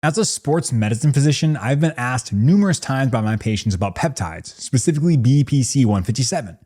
As a sports medicine physician, I've been asked numerous times by my patients about peptides, specifically BPC-157.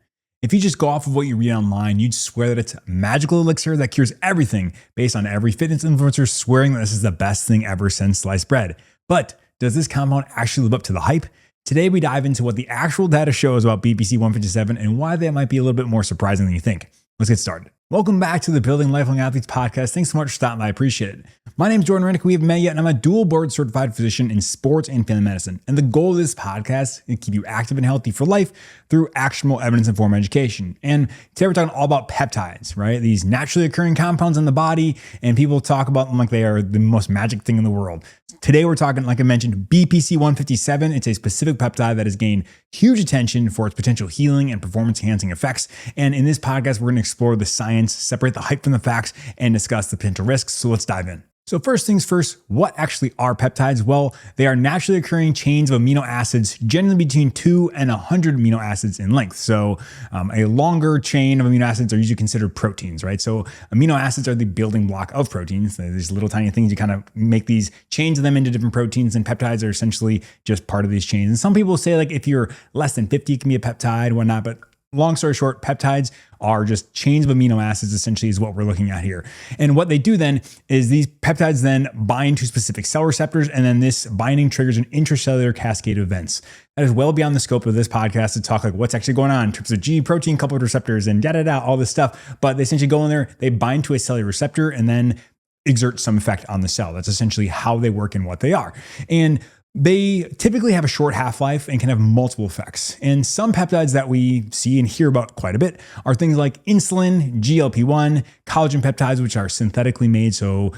If you just go off of what you read online, you'd swear that it's a magical elixir that cures everything, based on every fitness influencer swearing that this is the best thing ever since sliced bread. But does this compound actually live up to the hype? Today we dive into what the actual data shows about BPC-157 and why that might be a little bit more surprising than you think. Let's get started. Welcome back to the Building Lifelong Athletes podcast. Thanks so much for stopping by. I appreciate it. My name is Jordan Rennicke. We haven't met yet, and I'm a dual board certified physician in sports and family medicine. And the goal of this podcast is to keep you active and healthy for life through actionable evidence-informed education. And today we're talking all about peptides, right? These naturally occurring compounds in the body, and people talk about them like they are the most magic thing in the world. Today we're talking, like I mentioned, BPC-157. It's a specific peptide that has gained huge attention for its potential healing and performance-enhancing effects. And in this podcast, we're going to explore the science, separate the hype from the facts, and discuss the potential risks. So let's dive in. So first things first, what actually are peptides? Well, they are naturally occurring chains of amino acids, generally between 2 and 100 amino acids in length. So a longer chain of amino acids are usually considered proteins, right? So amino acids are the building block of proteins. These little tiny things, you kind of make these chains of them into different proteins, and peptides are essentially just part of these chains. And some people say like if you're less than 50, it can be a peptide, whatnot, but long story short, peptides are just chains of amino acids, essentially is what we're looking at here. And what they do then is these peptides then bind to specific cell receptors, and then this binding triggers an intracellular cascade of events. That is well beyond the scope of this podcast to talk like what's actually going on, trips of G, protein coupled receptors, and all this stuff. But they essentially go in there, they bind to a cellular receptor, and then exert some effect on the cell. That's essentially how they work and what they are. And they typically have a short half-life and can have multiple effects. And some peptides that we see and hear about quite a bit are things like insulin, GLP-1, collagen peptides, which are synthetically made. So,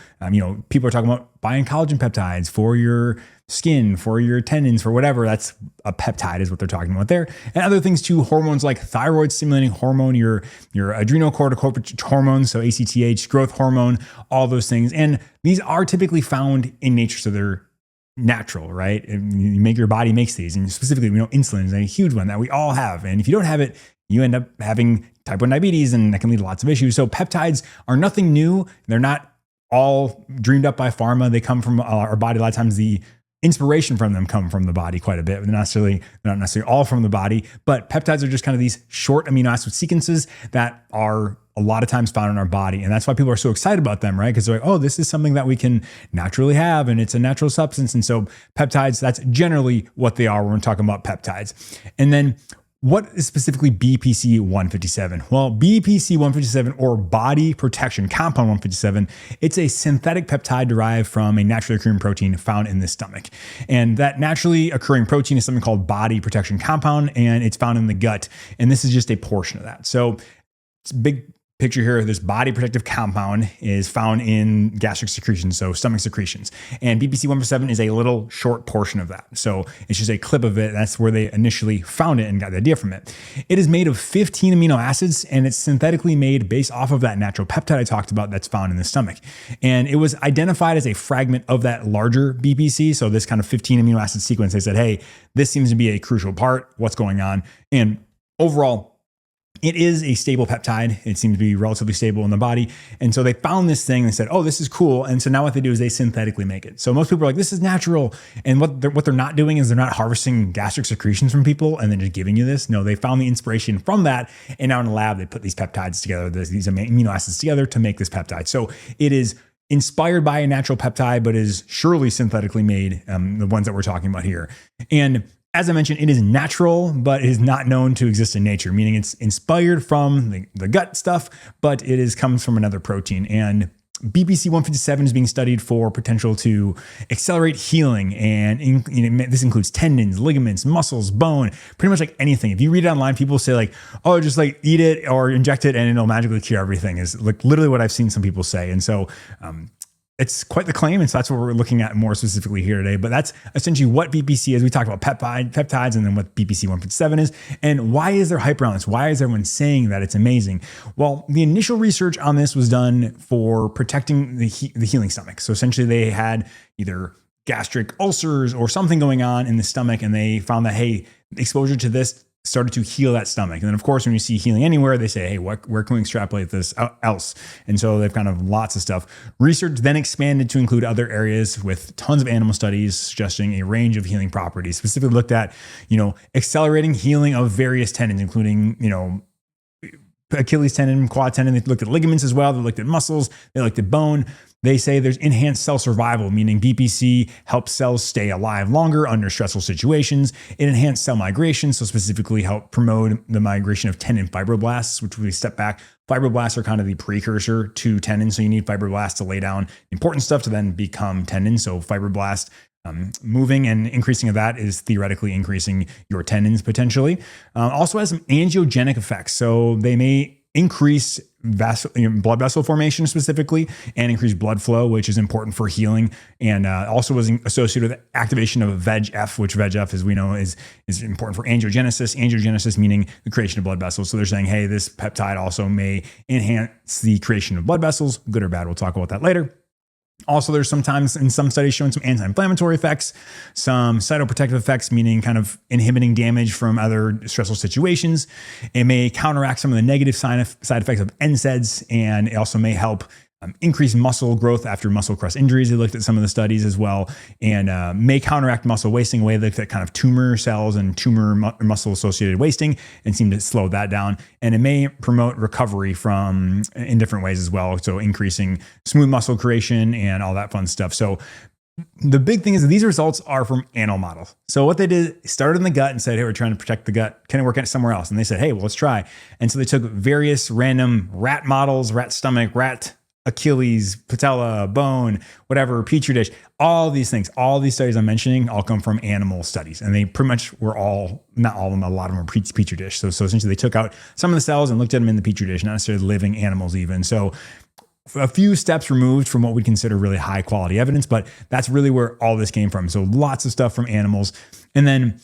people are talking about buying collagen peptides for your skin, for your tendons, for whatever. That's a peptide is what they're talking about there. And other things too, hormones like thyroid stimulating hormone, your adrenocorticotropic hormone, so ACTH, growth hormone, all those things. And these are typically found in nature. So they're natural, right? And your body makes these, and specifically, insulin is a huge one that we all have. And if you don't have it, you end up having type 1 diabetes, and that can lead to lots of issues. So peptides are nothing new. They're not all dreamed up by pharma. They come from our body. A lot of times the inspiration from them come from the body quite a bit. They're not necessarily all from the body, but peptides are just kind of these short amino acid sequences that are a lot of times found in our body. And that's why people are so excited about them, right? Because they're like, oh, this is something that we can naturally have, and it's a natural substance. And so peptides, that's generally what they are when we're talking about peptides. And then what is specifically BPC-157? Well, BPC-157, or body protection compound 157, it's a synthetic peptide derived from a naturally occurring protein found in the stomach. And that naturally occurring protein is something called body protection compound, and it's found in the gut. And this is just a portion of that. So it's a big picture here. This body protective compound is found in gastric secretions, so stomach secretions. And BPC-157 is a little short portion of that. So it's just a clip of it. That's where they initially found it and got the idea from it. It is made of 15 amino acids, and it's synthetically made based off of that natural peptide I talked about that's found in the stomach. And it was identified as a fragment of that larger BPC. So this kind of 15 amino acid sequence, they said, hey, this seems to be a crucial part. What's going on? And overall, it is a stable peptide. It seems to be relatively stable in the body. And so they found this thing and they said, oh, this is cool. And so now what they do is they synthetically make it. So most people are like, this is natural. And what they're not doing is they're not harvesting gastric secretions from people and then just giving you this. No, they found the inspiration from that. And now in the lab, they put these peptides together, these amino acids together to make this peptide. So it is inspired by a natural peptide, but is surely synthetically made, the ones that we're talking about here. And as I mentioned, it is natural, but it is not known to exist in nature, meaning it's inspired from the gut stuff, but it comes from another protein. And BPC-157 is being studied for potential to accelerate healing. And this includes tendons, ligaments, muscles, bone, pretty much like anything. If you read it online, people say like, oh, just like eat it or inject it and it'll magically cure everything, is like literally what I've seen some people say. And so, it's quite the claim, and so that's what we're looking at more specifically here today. But that's essentially what BPC is. We talked about peptides, and then what BPC-157 is, and why is there hype around this? Why is everyone saying that it's amazing? Well, the initial research on this was done for protecting the healing stomach. So essentially, they had either gastric ulcers or something going on in the stomach, and they found that, hey, exposure to this started to heal that stomach. And then of course, when you see healing anywhere, they say, hey, where can we extrapolate this else? And so they've kind of lots of stuff. Research then expanded to include other areas with tons of animal studies suggesting a range of healing properties, specifically looked at, accelerating healing of various tendons, including, Achilles tendon, quad tendon. They looked at ligaments as well. They looked at muscles. They looked at bone. They say there's enhanced cell survival, meaning BPC helps cells stay alive longer under stressful situations. It enhanced cell migration, so specifically help promote the migration of tendon fibroblasts, which we step back. Fibroblasts are kind of the precursor to tendons, so you need fibroblasts to lay down important stuff to then become tendons. So fibroblast moving and increasing of that is theoretically increasing your tendons potentially. Also has some angiogenic effects. So they may increase blood vessel formation specifically and increase blood flow, which is important for healing. And also was associated with activation of VEGF, which VEGF, as we know, is important for angiogenesis. Angiogenesis meaning the creation of blood vessels. So they're saying, hey, this peptide also may enhance the creation of blood vessels, good or bad. We'll talk about that later. Also, there's sometimes in some studies showing some anti-inflammatory effects, some cytoprotective effects, meaning kind of inhibiting damage from other stressful situations. It may counteract some of the negative side effects of NSAIDs, and it also may help increase muscle growth after muscle crust injuries. They looked at some of the studies as well, and may counteract muscle wasting away. They looked at kind of tumor cells and tumor muscle associated wasting and seem to slow that down. And it may promote recovery from in different ways as well. So increasing smooth muscle creation and all that fun stuff. So the big thing is that these results are from animal models. So what they did, started in the gut and said, hey, we're trying to protect the gut. Can it work out somewhere else? And they said, hey, well, let's try. And so they took various random rat models, rat stomach, rat Achilles, patella, bone, whatever, petri dish, all these things, all these studies I'm mentioning all come from animal studies. And they pretty much were not all of them, a lot of them are petri dish. So essentially they took out some of the cells and looked at them in the petri dish, not necessarily living animals even. So a few steps removed from what we consider really high quality evidence, but that's really where all this came from. So lots of stuff from animals. And then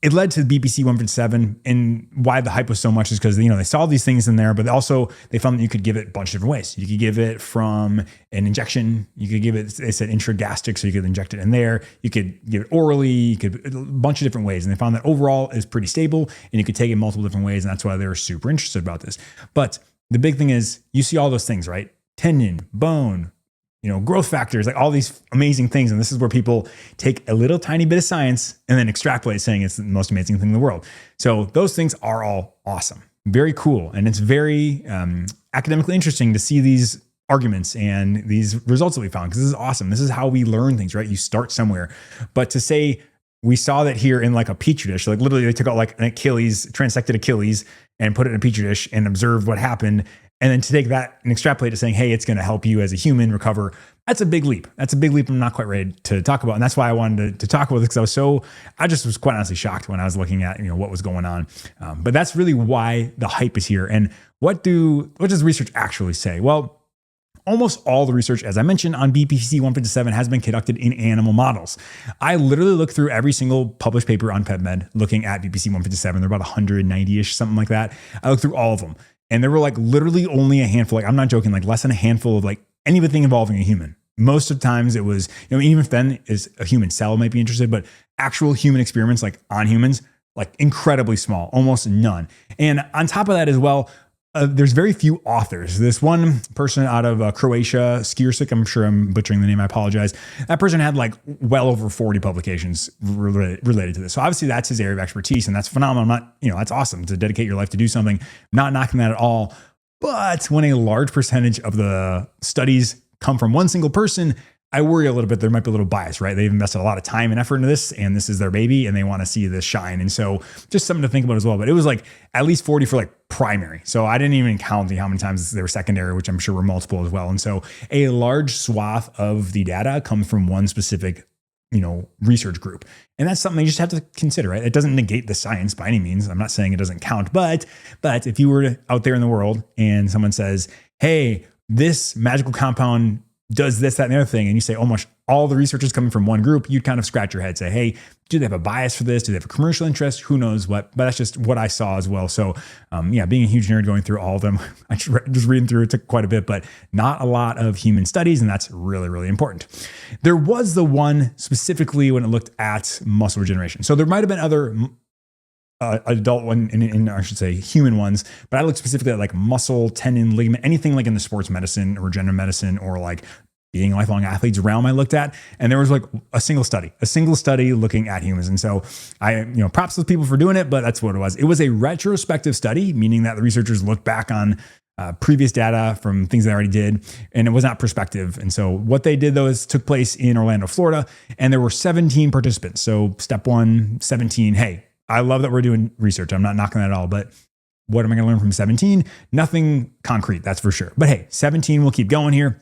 it led to BPC-157, and why the hype was so much is because, they saw these things in there, but also they found that you could give it a bunch of different ways. You could give it from an injection. You could give it, they said intragastric, so you could inject it in there. You could give it orally, a bunch of different ways. And they found that overall is pretty stable, and you could take it multiple different ways. And that's why they were super interested about this. But the big thing is you see all those things, right? Tendon, bone, growth factors, like all these amazing things. And this is where people take a little tiny bit of science and then extrapolate saying it's the most amazing thing in the world. So those things are all awesome, very cool. And it's very academically interesting to see these arguments and these results that we found, because this is awesome. This is how we learn things, right? You start somewhere. But to say we saw that here in like a petri dish, like literally they took out like an Achilles, transected Achilles and put it in a petri dish and observed what happened. And then to take that and extrapolate it saying, hey, it's going to help you as a human recover. That's a big leap. That's a big leap I'm not quite ready to talk about. And that's why I wanted to talk about this, because I just was quite honestly shocked when I was looking at, what was going on. But that's really why the hype is here. And what does research actually say? Well, almost all the research, as I mentioned, on BPC-157 has been conducted in animal models. I literally looked through every single published paper on PubMed looking at BPC-157. They're about 190-ish, something like that. I looked through all of them. And there were like literally only a handful, like I'm not joking, like less than a handful of like anything involving a human. Most of the times it was, even if then is a human cell might be interested, but actual human experiments like on humans, like incredibly small, almost none. And on top of that as well, there's very few authors. This one person out of Croatia, Skirsic, I'm sure I'm butchering the name, I apologize. That person had like well over 40 publications related to this. So obviously that's his area of expertise, and that's phenomenal. I'm not, that's awesome to dedicate your life to do something. I'm not knocking that at all. But when a large percentage of the studies come from one single person, I worry a little bit. There might be a little bias, right? They've invested a lot of time and effort into this, and this is their baby, and they want to see this shine. And so just something to think about as well. But it was like at least 40 for like primary. So I didn't even count how many times they were secondary, which I'm sure were multiple as well. And so a large swath of the data comes from one specific, research group. And that's something you just have to consider, right? It doesn't negate the science by any means. I'm not saying it doesn't count, but if you were out there in the world and someone says, hey, this magical compound does this, that, and the other thing, and you say almost all the research is coming from one group, you'd kind of scratch your head, say, hey, do they have a bias for this? Do they have a commercial interest? Who knows what? But that's just what I saw as well. So being a huge nerd going through all of them, I just reading through it took quite a bit, but not a lot of human studies, and that's really, really important. There was the one specifically when it looked at muscle regeneration. So there might have been other adult one, in I should say human ones, but I looked specifically at like muscle, tendon, ligament, anything like in the sports medicine or regenerative medicine or like being a lifelong athletes realm I looked at. And there was like a single study looking at humans. And so props to people for doing it, but that's what it was. It was a retrospective study, meaning that the researchers looked back on previous data from things they already did, and it was not prospective. And so what they did though is took place in Orlando, Florida, and there were 17 participants. So step 1, 17. Hey, I love that we're doing research. I'm not knocking that at all, but what am I going to learn from 17? Nothing concrete, that's for sure. But hey, 17, we'll keep going here.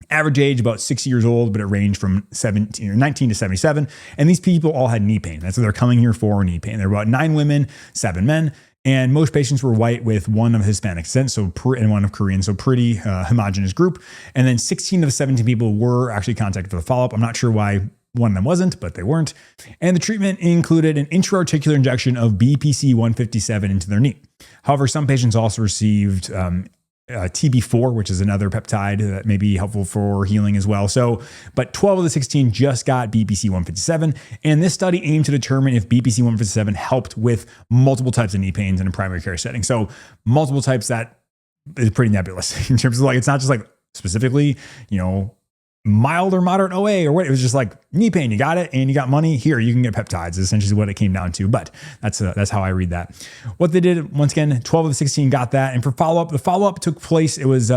Average age about 60 years old, but it ranged from 19 to 77. And these people all had knee pain. That's what they're coming here for, knee pain. There were about 9 women, 7 men. And most patients were white with one of Hispanic descent, and one of Korean, so pretty homogenous group. And then 16 of the 17 people were actually contacted for the follow-up. I'm not sure why one of them wasn't, but they weren't. And the treatment included an intra-articular injection of BPC-157 into their knee. However, some patients also received TB4, which is another peptide that may be helpful for healing as well. But 12 of the 16 just got BPC-157. And this study aimed to determine if BPC-157 helped with multiple types of knee pains in a primary care setting. So multiple types, that is pretty nebulous in terms of like, it's not just like specifically, mild or moderate OA or what. It was just like knee pain, you got it, and you got money here, you can get peptides, is essentially what it came down to. But that's how I read that. What they did, once again, 12 of the 16 got that. And for follow-up, the follow-up took place, it was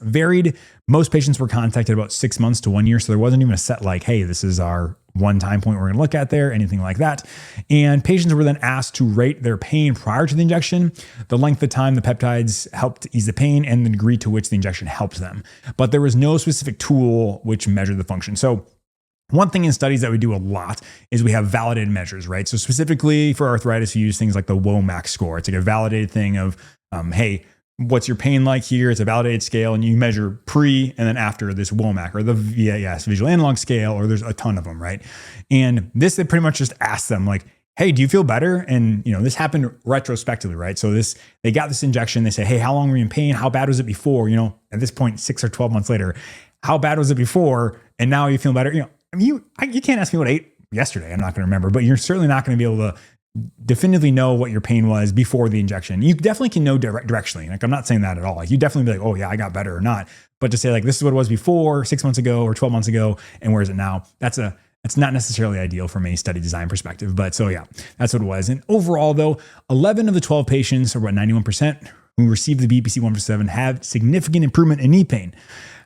varied. Most patients were contacted about 6 months to 1 year. So there wasn't even a set like, hey, this is our one time point we're going to look at there, anything like that. And patients were then asked to rate their pain prior to the injection, the length of time the peptides helped ease the pain, and the degree to which the injection helped them. But there was no specific tool which measured the function. So one thing in studies that we do a lot is we have validated measures, right? So specifically for arthritis, you use things like the WOMAC score. It's like a validated thing of, hey, what's your pain like here? It's a validated scale, and you measure pre and then after this WOMAC or the VAS, visual analog scale, or there's a ton of them, right? And this, they pretty much just ask them like, hey, do you feel better? And this happened retrospectively, right? So they got this injection. They say, hey, how long were you in pain? How bad was it before? At this point, 6 or 12 months later, how bad was it before? And now you feel better. You can't ask me what I ate yesterday. I'm not going to remember, but you're certainly not going to be able to definitively know what your pain was before the injection. You definitely can know directionally. Like, I'm not saying that at all. Like, you definitely be like, oh yeah, I got better or not. But to say like, this is what it was before 6 months ago or 12 months ago, and where is it now? That's not necessarily ideal from a study design perspective. But so yeah, that's what it was. And overall though, 11 of the 12 patients, or about 91%, who received the BPC-157 have significant improvement in knee pain.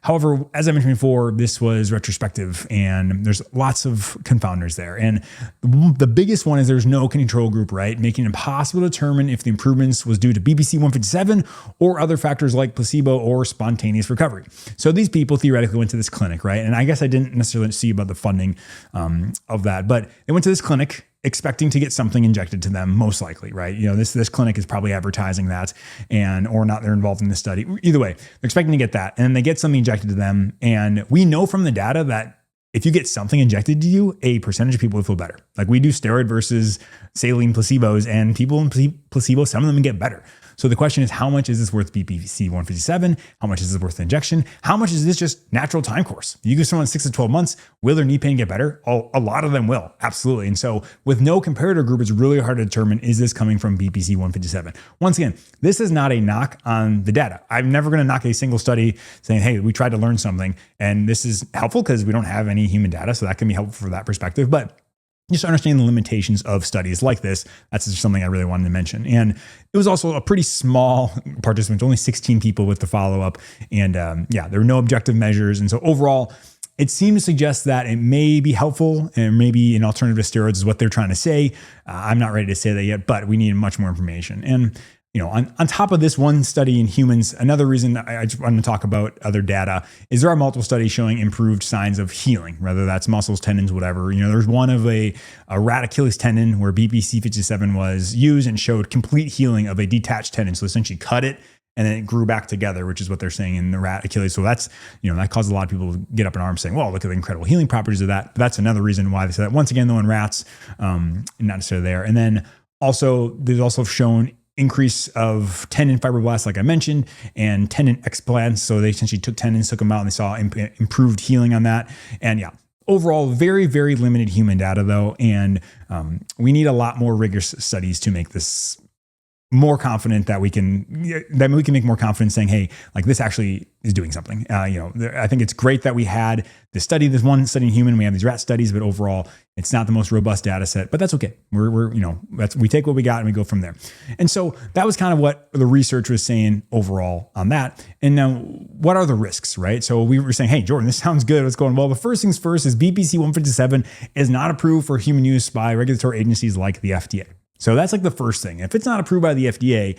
However, as I mentioned before, this was retrospective and there's lots of confounders there. And the biggest one is there's no control group, right? Making it impossible to determine if the improvements was due to BPC-157 or other factors like placebo or spontaneous recovery. So these people theoretically went to this clinic, right? And I guess I didn't necessarily see about the funding of that, but they went to this clinic expecting to get something injected to them, most likely, right? This clinic is probably advertising that, or not, they're involved in this study. Either way, they're expecting to get that, and they get something injected to them. And we know from the data that if you get something injected to you, a percentage of people will feel better. Like, we do steroid versus saline placebos, and people in placebo, some of them get better. So the question is, how much is this worth BPC-157? How much is this worth the injection? How much is this just natural time course? You give someone 6 to 12 months, will their knee pain get better? A lot of them will, absolutely. And so with no comparator group, it's really hard to determine, is this coming from BPC-157? Once again, this is not a knock on the data. I'm never going to knock a single study saying, hey, we tried to learn something. And this is helpful because we don't have any human data. So that can be helpful for that perspective. But just understanding the limitations of studies like this, that's just something I really wanted to mention. And it was also a pretty small participant, only 16 people with the follow-up. And there were no objective measures. And so overall, it seemed to suggest that it may be helpful and maybe an alternative to steroids is what they're trying to say. I'm not ready to say that yet, but we need much more information. And on top of this one study in humans, another reason I just want to talk about other data is there are multiple studies showing improved signs of healing, whether that's muscles, tendons, whatever. There's one of a rat Achilles tendon where BPC-157 was used and showed complete healing of a detached tendon. So essentially cut it and then it grew back together, which is what they're saying in the rat Achilles. So that's, that caused a lot of people to get up in arms saying, well, look at the incredible healing properties of that. But that's another reason why they said that. Once again, though, in rats, not necessarily there. And then also, there's also shown increase of tendon fibroblasts, like I mentioned, and tendon explants. So they essentially took tendons, took them out, and they saw improved healing on that. And yeah, overall, very, very limited human data though. And we need a lot more rigorous studies to make this more confident that we can make more confidence saying, hey, like this actually is doing something. I think it's great that we had this one study in human, we have these rat studies, but overall it's not the most robust data set, but that's okay. We take what we got and we go from there. And so that was kind of what the research was saying overall on that. And now what are the risks, right? So we were saying, hey, Jordan, this sounds good. What's going well? The first things first is BPC-157 is not approved for human use by regulatory agencies like the FDA. So that's like the first thing. If it's not approved by the FDA,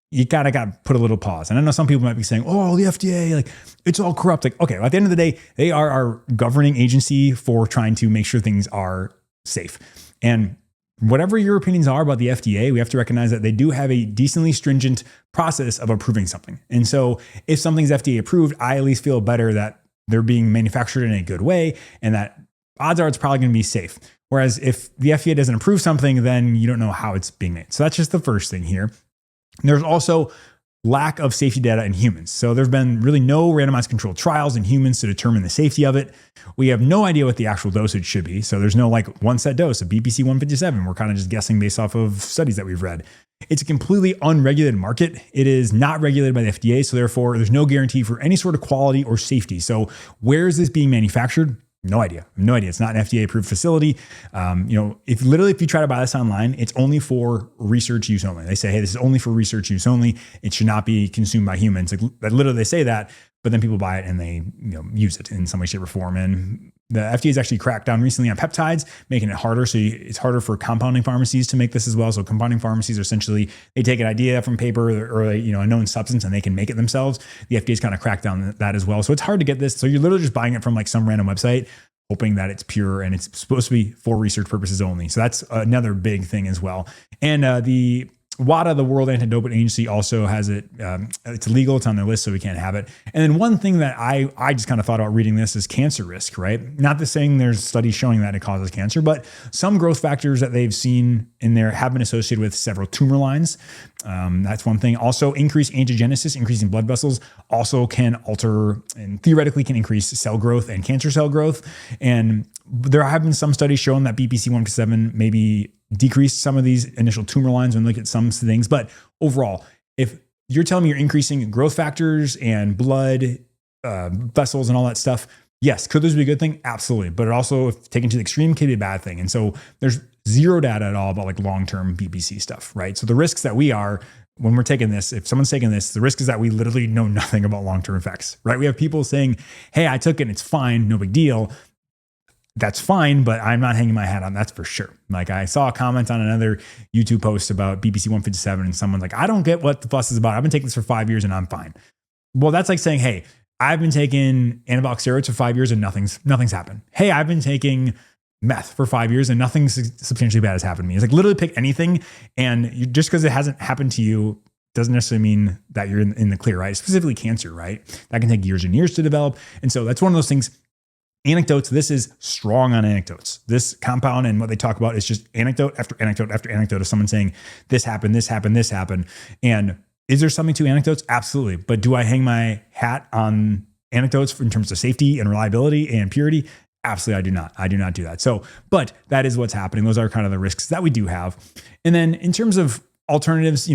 you gotta put a little pause. And I know some people might be saying, oh, the FDA, like it's all corrupt. Like, okay, well, at the end of the day, they are our governing agency for trying to make sure things are safe. And whatever your opinions are about the FDA, we have to recognize that they do have a decently stringent process of approving something. And so if something's FDA approved, I at least feel better that they're being manufactured in a good way and that odds are it's probably going to be safe. Whereas if the FDA doesn't approve something, then you don't know how it's being made. So that's just the first thing here. There's also lack of safety data in humans. So there's been really no randomized controlled trials in humans to determine the safety of it. We have no idea what the actual dosage should be. So there's no like one set dose of BPC-157. We're kind of just guessing based off of studies that we've read. It's a completely unregulated market. It is not regulated by the FDA. So therefore, there's no guarantee for any sort of quality or safety. So where is this being manufactured? No idea. It's not an FDA approved facility. If you try to buy this online, it's only for research use only. They say, hey, this is only for research use only. It should not be consumed by humans. Like literally they say that, but then people buy it and they use it in some way, shape or form. And the FDA has actually cracked down recently on peptides, making it harder. So it's harder for compounding pharmacies to make this as well. So compounding pharmacies are essentially, they take an idea from paper or a known substance and they can make it themselves. The FDA's kind of cracked down that as well. So it's hard to get this. So you're literally just buying it from like some random website, hoping that it's pure and it's supposed to be for research purposes only. So that's another big thing as well. And the WADA, the World Anti-Doping Agency, also has it. It's illegal. It's on their list, so we can't have it. And then one thing that I just kind of thought about reading this is cancer risk, right? Not the saying there's studies showing that it causes cancer, but some growth factors that they've seen in there have been associated with several tumor lines. That's one thing. Also, increased angiogenesis, increasing blood vessels, also can alter and theoretically can increase cell growth and cancer cell growth. And there have been some studies showing that BPC-157 maybe decrease some of these initial tumor lines when we look at some things. But overall, if you're telling me you're increasing growth factors and blood vessels and all that stuff, yes, could this be a good thing? Absolutely. But it also, if taken to the extreme, can be a bad thing. And so there's zero data at all about like long-term BPC stuff, right? So the risks that we are, when we're taking this, if someone's taking this, the risk is that we literally know nothing about long-term effects, right? We have people saying, hey, I took it and it's fine, no big deal. That's fine, but I'm not hanging my hat on that's for sure. Like I saw a comment on another YouTube post about BPC-157 and someone's like, I don't get what the fuss is about. I've been taking this for 5 years and I'm fine. Well, that's like saying, hey, I've been taking anabolic steroids for 5 years and nothing's happened. Hey, I've been taking meth for 5 years and nothing substantially bad has happened to me. It's like literally pick anything, and just because it hasn't happened to you doesn't necessarily mean that you're in the clear, right? Specifically cancer, right? That can take years and years to develop. And so that's one of those things. Anecdotes, this is strong on anecdotes. This compound and what they talk about is just anecdote after anecdote after anecdote of someone saying, this happened, this happened, this happened. And is there something to anecdotes? Absolutely. But do I hang my hat on anecdotes in terms of safety and reliability and purity? Absolutely, I do not. I do not do that. So, but that is what's happening. Those are kind of the risks that we do have. And then in terms of alternatives,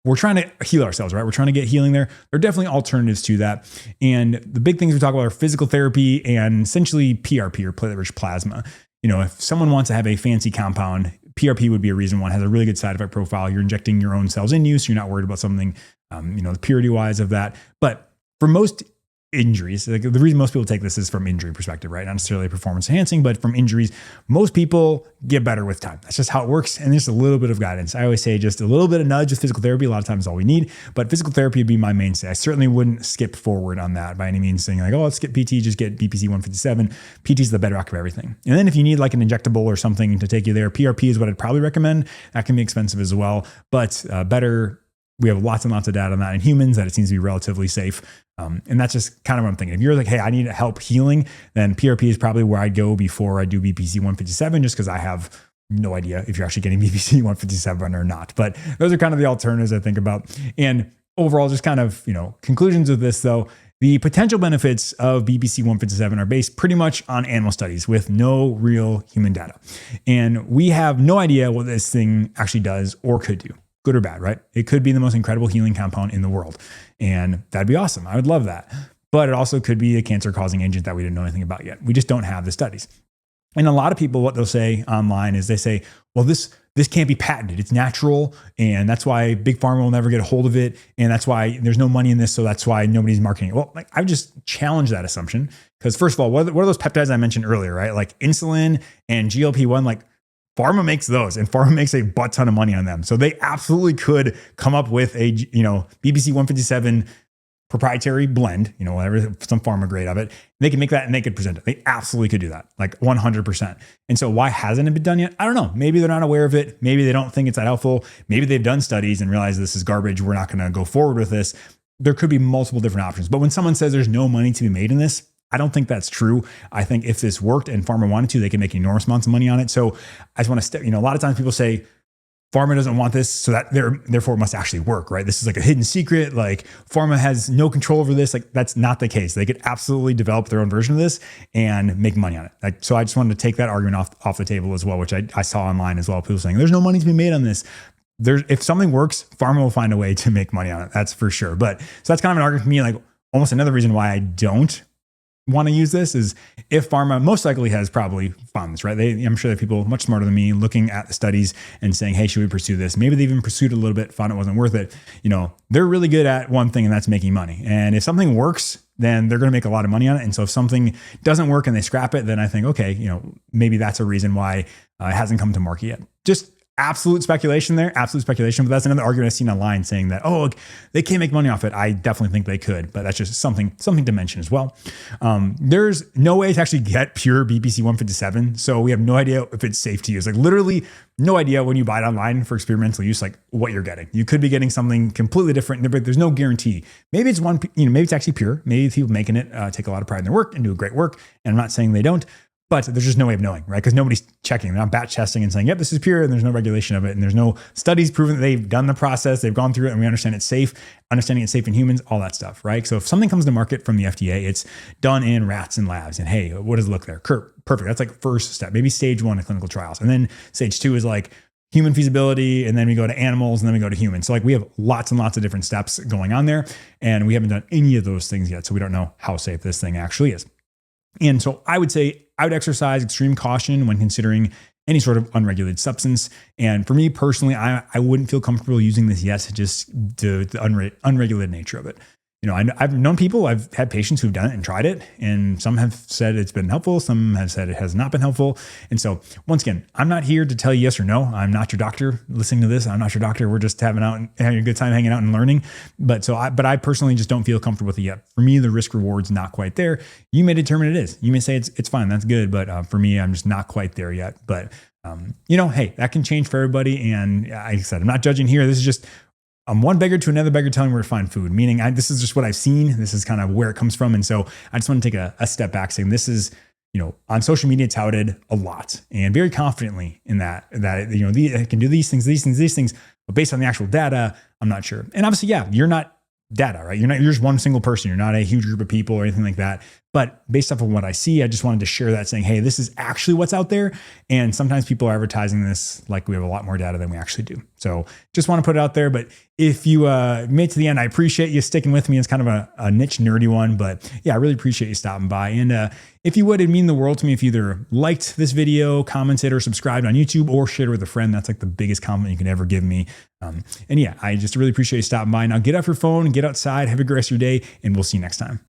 we're trying to heal ourselves, right? We're trying to get healing there. There are definitely alternatives to that. And the big things we talk about are physical therapy and essentially PRP or platelet-rich plasma. If someone wants to have a fancy compound, PRP would be a reason one. It has a really good side effect profile. You're injecting your own cells in you, so you're not worried about something, the purity-wise of that. But for most injuries, like the reason most people take this is from injury perspective, right? Not necessarily performance enhancing, but from injuries, most people get better with time. That's just how it works. And there's a little bit of guidance. I always say just a little bit of nudge with physical therapy. A lot of times is all we need, but physical therapy would be my mainstay. I certainly wouldn't skip forward on that by any means, saying like, oh, let's get PT, just get BPC-157. PT is the bedrock of everything. And then if you need like an injectable or something to take you there, PRP is what I'd probably recommend. That can be expensive as well, but better. We have lots and lots of data on that in humans that it seems to be relatively safe. And that's just kind of what I'm thinking. If you're like, hey, I need help healing, then PRP is probably where I'd go before I do BPC-157, just because I have no idea if you're actually getting BPC-157 or not. But those are kind of the alternatives I think about. And overall, just kind of, conclusions of this though, The potential benefits of BPC-157 are based pretty much on animal studies with no real human data. And we have no idea what this thing actually does or could do, good or bad, right? It could be the most incredible healing compound in the world. And that'd be awesome. I would love that. But it also could be a cancer-causing agent that we didn't know anything about yet. We just don't have the studies. And a lot of people, what they'll say online is they say, well, this can't be patented. It's natural. And that's why Big Pharma will never get a hold of it. And that's why there's no money in this. So that's why nobody's marketing it. Well, like I've just challenged that assumption. Because first of all, what are those peptides I mentioned earlier, right? Like insulin and GLP-1, like pharma makes those and pharma makes a butt ton of money on them. So they absolutely could come up with a, BPC-157 proprietary blend, whatever, some pharma grade of it. They can make that and they could present it. They absolutely could do that, like 100%. And so why hasn't it been done yet? I don't know. Maybe they're not aware of it. Maybe they don't think it's that helpful. Maybe they've done studies and realized this is garbage. We're not going to go forward with this. There could be multiple different options. But when someone says there's no money to be made in this, I don't think that's true. I think if this worked and pharma wanted to, they can make enormous amounts of money on it. So I just want to a lot of times people say, pharma doesn't want this, so that therefore it must actually work, right? This is like a hidden secret. Like pharma has no control over this. Like that's not the case. They could absolutely develop their own version of this and make money on it. So I just wanted to take that argument off the table as well, which I saw online as well. People saying there's no money to be made on this. If something works, pharma will find a way to make money on it. That's for sure. But so that's kind of an argument for me. Like almost another reason why I don't want to use this is if pharma most likely has probably found this, right? I'm sure there are people much smarter than me looking at the studies and saying, hey, should we pursue this? Maybe they even pursued it a little bit, found it wasn't worth it. They're really good at one thing and that's making money. And if something works, then they're going to make a lot of money on it. And so if something doesn't work and they scrap it, then I think, okay, maybe that's a reason why it hasn't come to market yet. Just absolute speculation there, absolute speculation. But that's another argument I've seen online saying that, oh, they can't make money off it. I definitely think they could, but that's just something to mention as well. There's no way to actually get pure BPC-157. So we have no idea if it's safe to use, like literally no idea when you buy it online for experimental use, like what you're getting. You could be getting something completely different, but there's no guarantee. Maybe it's maybe it's actually pure. Maybe people making it take a lot of pride in their work and do great work. And I'm not saying they don't, but there's just no way of knowing, right? Because nobody's checking. They're not batch testing and saying, yep, this is pure, and there's no regulation of it. And there's no studies proving that they've done the process, they've gone through it, and we understand it's safe, understanding it's safe in humans, all that stuff, right? So if something comes to market from the FDA, it's done in rats and labs. And hey, what does it look there? Perfect. That's like first step, maybe stage 1 of clinical trials. And then stage 2 is like human feasibility. And then we go to animals and then we go to humans. So like we have lots and lots of different steps going on there. And we haven't done any of those things yet. So we don't know how safe this thing actually is. And so I would say I would exercise extreme caution when considering any sort of unregulated substance. And for me personally, I wouldn't feel comfortable using this yet, just the unregulated nature of it. I've known people, I've had patients who've done it and tried it, and some have said it's been helpful. Some have said it has not been helpful. And so once again, I'm not here to tell you yes or no. I'm not your doctor listening to this. I'm not your doctor. We're just having a good time hanging out and learning. But I personally just don't feel comfortable with it yet. For me, the risk reward's not quite there. You may determine it is. You may say it's fine. That's good. But for me, I'm just not quite there yet. But hey, that can change for everybody. And like I said, I'm not judging here. This is just one beggar to another beggar telling where to find food, meaning this is just what I've seen. This is kind of where it comes from. And so I just want to take a step back saying this is, on social media touted a lot and very confidently in that it can do these things, but based on the actual data, I'm not sure. And obviously, yeah, you're not data, right? You're just one single person. You're not a huge group of people or anything like that. But based off of what I see, I just wanted to share that saying, hey, this is actually what's out there. And sometimes people are advertising this like we have a lot more data than we actually do. So just want to put it out there. But if you made it to the end, I appreciate you sticking with me. It's kind of a niche nerdy one, but yeah, I really appreciate you stopping by. And if you would, it'd mean the world to me if you either liked this video, commented, or subscribed on YouTube, or shared it with a friend. That's like the biggest compliment you can ever give me. And yeah, I just really appreciate you stopping by. Now get off your phone, get outside, have a great rest of your day, and we'll see you next time.